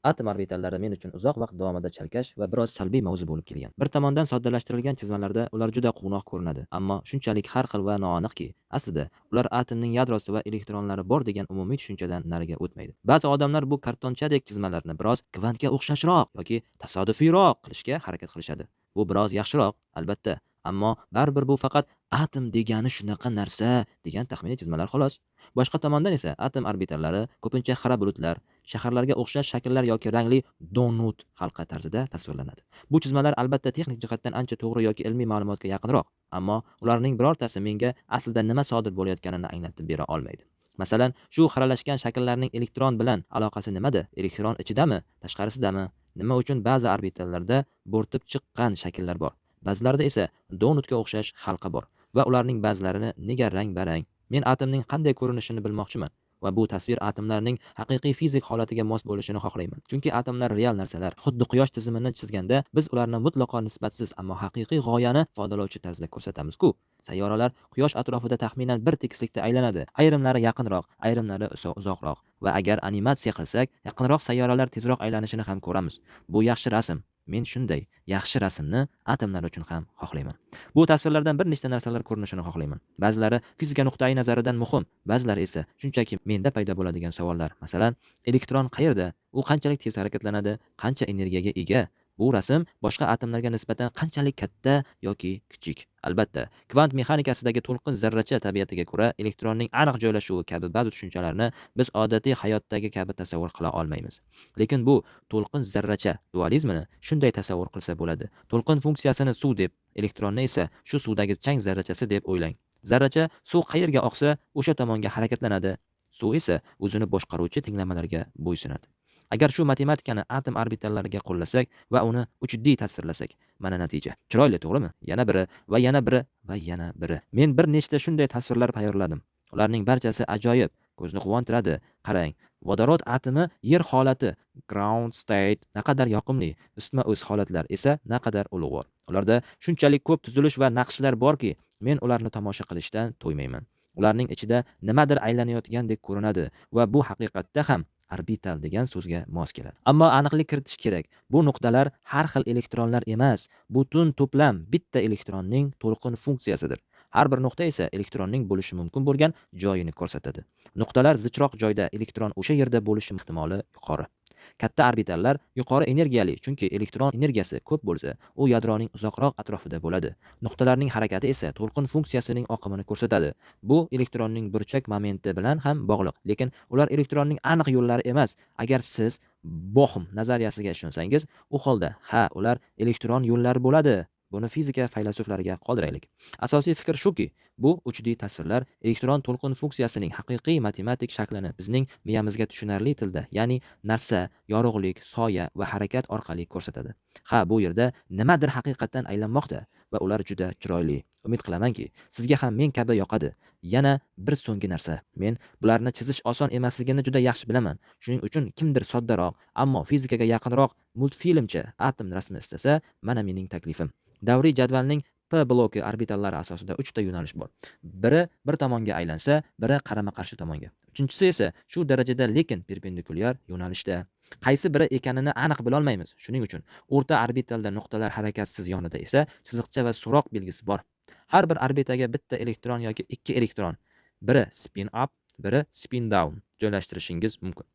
Atom orbitallari men uchun uzoq vaqt davomida chalkash va biroz salbiy mavzu bo'lib kelgan. Bir tomondan soddalashtirilgan chizmalarda ular juda quvnoq ko'rinadi, ammo shunchalik har xil va noaniqki, aslida ular atomning yadrosi va elektronlari bor degan umumiy tushunchadan nariga o'tmaydi. Ba'zi odamlar bu kartonchadek chizmalarni biroz kvantga o'xshashroq yoki tasodifiyroq qilishga harakat qilishadi. Bu biroz yaxshiroq, albatta, ammo baribir bu faqat atom degani shunaqa narsa degan taxminiy chizmalar xolos. Boshqa tomondan esa atom orbitallari ko'pincha xira bulutlar, shaharlarga o'xshash shakllar yoki rangli donut halqa tarzida tasvirlanadi. Bu chizmalar albatta texnik jihatdan ancha to'g'ri yoki ilmiy ma'lumotga yaqinroq, ammo ularning birortasi menga aslida nima sodir bo'layotganini anglatib bera olmaydi. Masalan, shu xiralashgan shakllarning elektron bilan aloqasi nimada? Elektron ichidami, tashqarisidami? Nima uchun ba'zi orbitallarda bo'rtib chiqqan shakllar bor, ba'zilarida esa donutga o'xshash halqa bor va ularning ba'zilarini nega rang-barang? Men atomning qanday ko'rinishini bilmoqchiman va bu tasvir atomlarning haqiqiy fizik holatiga mos bo'lishini xohlayman. Chunki atomlar real narsalar. Xuddi quyosh tizimini chizganda biz ularni mutlaqo nisbatsiz, ammo haqiqiy g'oyani ifodalovchi tarzda ko'rsatamiz-ku. Sayyoralar quyosh atrofida taxminan bir tekislikda aylanadi. Ayrimlari yaqinroq, ayrimlari esa uzoqroq. Va agar animatsiya qilsak, yaqinroq sayyoralar tezroq aylanishini ham ko'ramiz. Bu yaxshi rasm. Men shunday yaxshi rasmni atomlar uchun ham xohlayman. Bu tasvirlardan bir nechta narsalar ko'rinishini xohlayman. Ba'zilari fizika nuqtai nazaridan muhim, ba'zilari esa shunchaki menda paydo bo'ladigan savollar. Masalan, elektron qayerda? U qanchalik tez harakatlanadi? Qancha energiyaga ega? Bu rasm boshqa atomlarga nisbatan qanchalik katta yoki kichik? Albatta, kvant mexanikasidagi to'lqin zarracha tabiatiga ko'ra elektronning aniq joylashuvi kabi ba'zi tushunchalarni biz odatiy hayotdagi kabi tasavvur qila olmaymiz. Lekin bu to'lqin zarracha dualizmini shunday tasavvur qilsa bo'ladi. To'lqin funksiyasini suv deb, elektronni esa shu suvdagi chang zarrachasi deb o'ylang. Zarracha suv qayerga oqsa, o'sha tomonga harakatlanadi. Suv esa o'zini boshqaruvchi tenglamalarga bo'ysunadi. Agar shu matematikani atom orbitallariga qo'llasak va uni 3D tasvirlasak, mana natija. Chiroyli, to'g'rimi? Yana biri va yana biri va yana biri. Men bir nechta shunday tasvirlar tayyorladim. Ularning barchasi ajoyib, ko'zni quvontiradi. Qarang, vodorod atomi yer holati, ground state naqadar yoqimli, ustma-ust holatlar esa naqadar ulug'vor. Ularda shunchalik ko'p tuzilish va naqshlar borki, men ularni tomosha qilishdan to'ymayman. Ularning ichida nimadir aylanayotgandek ko'rinadi va bu haqiqatda ham orbital degan so'zga mos keladi. Ammo aniqlik kiritish kerak. Bu nuqtalar har xil elektronlar emas, butun to'plam bitta elektronning to'lqin funksiyasidir. Har bir nuqta esa elektronning bo'lishi mumkin bo'lgan joyini ko'rsatadi. Nuqtalar zichroq joyda elektron o'sha yerda bo'lishi ehtimoli yuqori. Katta orbitallar yuqori energiyali, chunki elektron energiyasi ko'p bo'lsa, u yadroning uzoqroq atrofida bo'ladi. Nuqtalarning harakati esa to'lqin funksiyasining oqimini ko'rsatadi. Bu elektronning burchak momenti bilan ham bog'liq, lekin ular elektronning aniq yo'llari emas. Agar siz Bohm nazariyasiga ishonsangiz, u holda ular elektron yo'llari bo'ladi. Buni fizika faylasuflariga qoldiraylik. Asosiy fikr shuki, bu 3D tasvirlar elektron to'lqin funksiyasining haqiqiy matematik shaklini bizning miyamizga tushunarli tilda, ya'ni narsa, yorug'lik, soya va harakat orqali ko'rsatadi. Bu yerda nimadir haqiqatdan aylanmoqda va ular juda chiroyli. Umid qilamanki, sizga ham men kabi yoqadi. Yana bir so'nggi narsa. Men bularni chizish oson emasligini juda yaxshi bilaman. Shuning uchun kimdir soddaroq, ammo fizikaga yaqinroq multfilmcha atom rasmi istasa, mana mening taklifim. Davriy jadvalning P bloki orbitallari asosida 3 ta yo'nalish bor. Biri bir tomonga aylansa, biri qarama-qarshi tomonga. Uchinchisi esa shu darajada lekin perpendikulyar yo'nalishda. Qaysi biri ekanini aniq bila olmaymiz. Shuning uchun o'rta orbitalda nuqtalar harakatsiz yonida esa chiziqcha va so'roq belgisi bor. Har bir orbitaga bitta elektron yoki 2 elektron, biri spin up, biri spin down joylashtirishingiz mumkin.